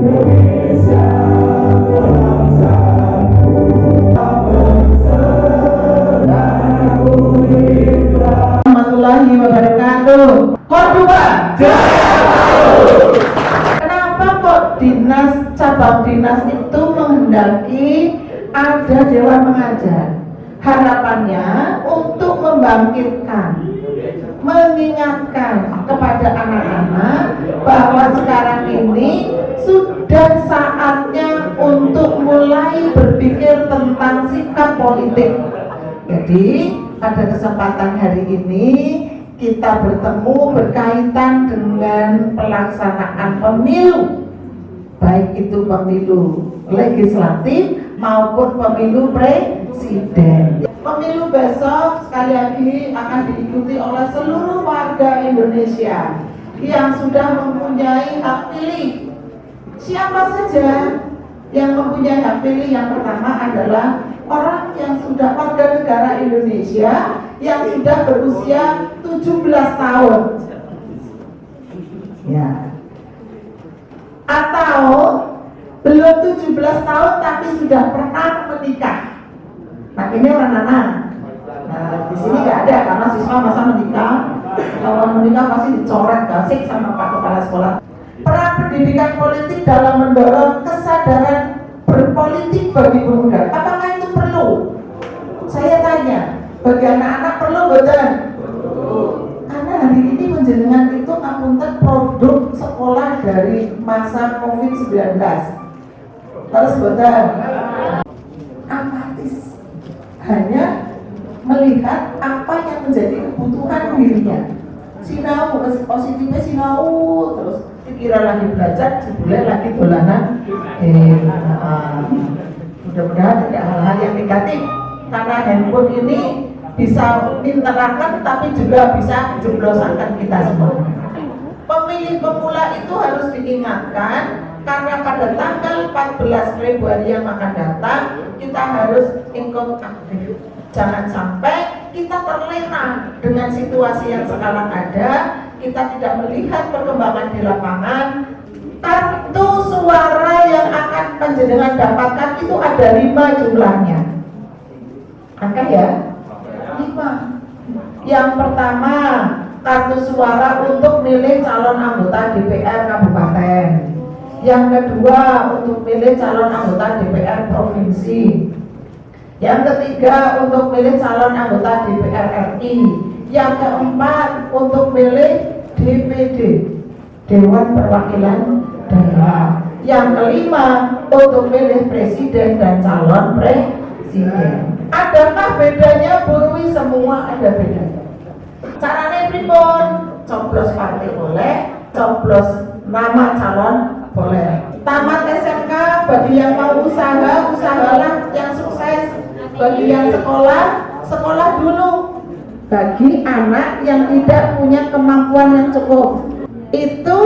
Warahmatullahi wabarakatuh. Kordoba Jaya. Kenapa kok cabang dinas itu menghendaki ada dewan mengajar? Harapannya untuk membangkitkan, mengingatkan kepada anak-anak bahwa sekarang ini sudah saatnya untuk mulai berpikir tentang sikap politik. Jadi pada kesempatan hari ini kita bertemu berkaitan dengan pelaksanaan pemilu, baik itu pemilu legislatif maupun pemilu presiden. Pemilu besok sekali lagi akan diikuti oleh seluruh warga Indonesia yang sudah mempunyai hak pilih. Siapa saja yang mempunyai hak pilih? Yang pertama adalah orang yang sudah warga negara Indonesia yang sudah berusia 17 tahun. Ya. Atau belum 17 tahun tapi sudah pernah menikah. Nah, ini orang anak. Nah, di sini nggak ada karena siswa masa menikah. Kalau menikah pasti dicoret gasik sama Pak Kepala Sekolah. Peran pendidikan politik dalam mendorong kesadaran berpolitik bagi pemuda. Apakah itu perlu? Saya tanya, bagi anak-anak perlu betul? Karena hari ini penjenengan itu ngapunten produk sekolah dari masa COVID-19. Terus betul? Apatis. Hanya melihat apa yang menjadi kebutuhan dirinya. Sinau, positifnya sinau, terus pikiran lagi belajar, jebule lagi dolanan. Mudah-mudahan tidak hal-hal yang negatif, karena handphone ini bisa interakan tapi juga bisa menjeblosakan kita semua. Pemilih pemula itu harus diingatkan karena pada tanggal 14 Februari yang akan datang kita harus ikut aktif. Jangan sampai kita terlena dengan situasi yang sekarang ada, kita tidak melihat perkembangan di lapangan. Kartu suara yang akan panjenengan dapatkan itu ada 5 jumlahnya. Angka ya? 5. Yang pertama, kartu suara untuk milih calon anggota DPR Kabupaten. Yang kedua, untuk milih calon anggota DPR Provinsi. Yang ketiga, untuk milih calon anggota DPR RI. Yang keempat, untuk milih DPD, Dewan Perwakilan Daerah. Yang kelima, untuk milih presiden dan calon presiden. Adakah bedanya? Burui semua ada bedanya. Caranya pripun? Coblos partai boleh, coblos nama calon boleh. Tamat SMK bagi yang mau usaha, usahalah yang sukses. Bagi yang sekolah dulu. Bagi anak yang tidak punya kemampuan yang cukup, itu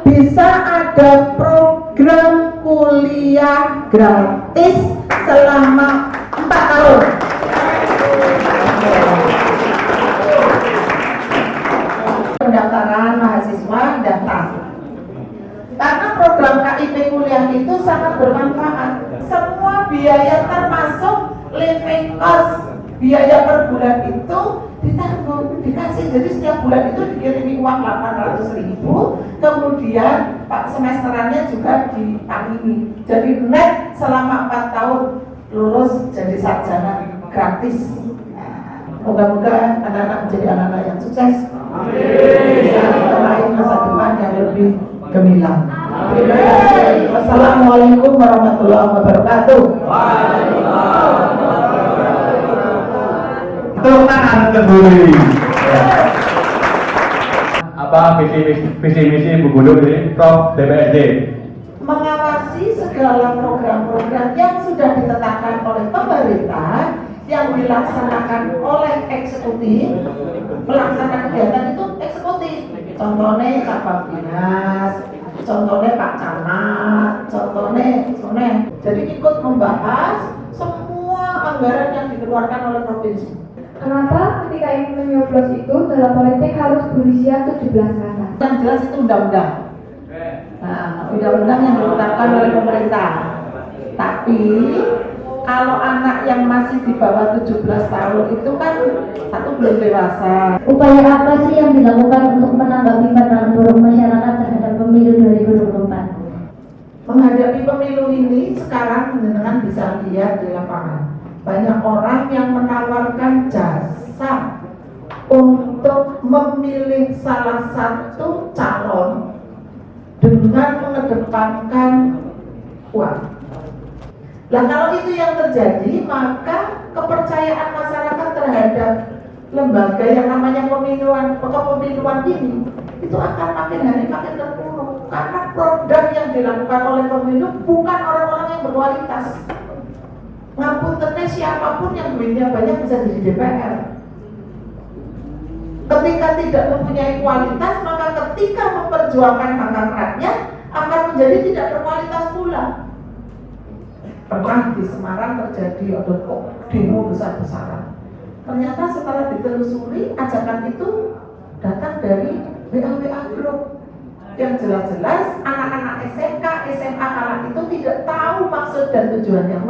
bisa ada program kuliah gratis selama 4 tahun. Pendaftaran mahasiswa daftar. Karena program KIP kuliah itu sangat bermanfaat. Semua biaya termasuk living cost, biaya per bulan itu ditanggung, dikasih. Jadi setiap bulan itu dikirimi uang 800.000, kemudian pak semesterannya juga diamini. Jadi net selama 4 tahun lulus jadi sarjana gratis. Moga-moga anak-anak menjadi anak-anak yang sukses. Bisa meraih masa depan yang lebih gemilang. Terima kasih. Wassalamualaikum warahmatullahi wabarakatuh. Tepuk tangan kembali. Apa visi misi Bu Guru ini, Prof DPRD? Mengawasi segala program-program yang sudah ditetapkan oleh pemerintah yang dilaksanakan oleh eksekutif. Melaksanakan kegiatan itu eksekutif. Contohnya cabang dinas, contohnya Pak Camat, contohnya. Jadi ikut membahas semua anggaran yang dikeluarkan oleh provinsi. Kenapa ketika ingin menyoblos itu dalam politik harus berusia 17 ke atas? Yang jelas itu undang-undang. Nah, undang-undang yang ditetapkan oleh pemerintah. Tapi kalau anak yang masih di bawah 17 tahun itu kan satu belum dewasa. Upaya apa sih yang dilakukan untuk menanggapi pandangan buruk masyarakat terhadap pemilu 2024? Menghadapi pemilu ini sekarang dengan bisa lihat di lapangan banyak orang yang menawarkan jasa untuk memilih salah satu calon dengan mengedepankan uang. Nah kalau itu yang terjadi, maka kepercayaan masyarakat terhadap lembaga yang namanya kepemiluan ini itu akan makin hari makin terpuruk, karena produk yang dilakukan oleh pemilu bukan orang-orang yang berkualitas. Ngapuntennya siapapun yang duitnya banyak bisa jadi DPR. Ketika tidak mempunyai kualitas, maka ketika memperjuangkan hak rakyat akan menjadi tidak berkualitas pula. Pernah di Semarang terjadi demo besar-besaran. Ternyata setelah ditelusuri, ajakan itu datang dari WA Group. Yang jelas-jelas anak-anak SMK, SMA kala itu tidak tahu maksud dan tujuannya.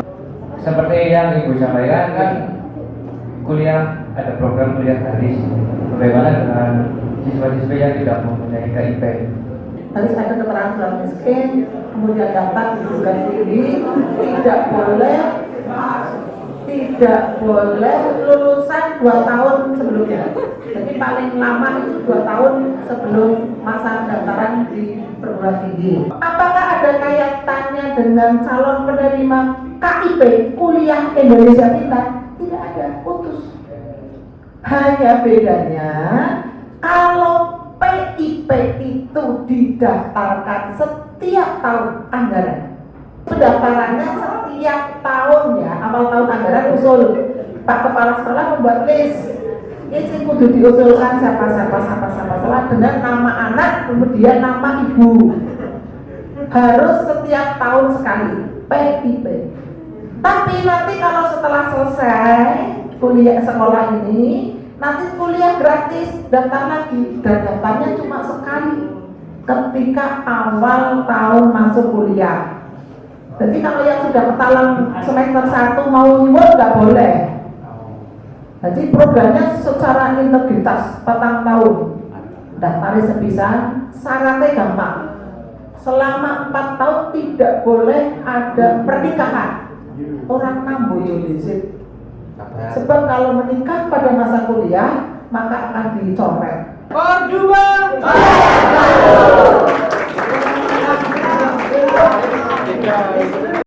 Seperti yang Ibu sampaikan kan, kuliah ada program kuliah gratis. Bagaimana dengan siswa-siswa yang tidak mempunyai KIP? Harus ada keterangan surat miskin, kemudian daftar di perguruan tinggi, tidak boleh lulusan 2 tahun sebelumnya. Jadi paling lama itu 2 tahun sebelum masa pendaftaran di perguruan tinggi. Apakah ada kaitannya dengan calon penerima KIP kuliah Indonesia Pintar? Tidak ada, putus. Hanya bedanya kalau PIP itu didaftarkan setiap tahun anggaran. Pendaftarannya setiap tahun ya, awal tahun anggaran usul. Pak Kepala Sekolah membuat list. Ini kudu diusulkan siapa dengan nama anak, kemudian nama ibu. Harus setiap tahun sekali, PIP. Tapi nanti kalau setelah selesai kuliah sekolah ini, nanti kuliah gratis, daftar lagi, dan daftarnya cuma sekali ketika awal tahun masuk kuliah. Jadi kalau yang sudah ketalang semester 1 mau nyuwun nggak boleh. Jadi programnya secara integritas 4 tahun, daftarnya sepisan, syaratnya gampang. Selama 4 tahun tidak boleh ada pernikahan. Orang nambo dhisik. Sebab kalau menikah pada masa kuliah maka akan dicoret. Berjuang.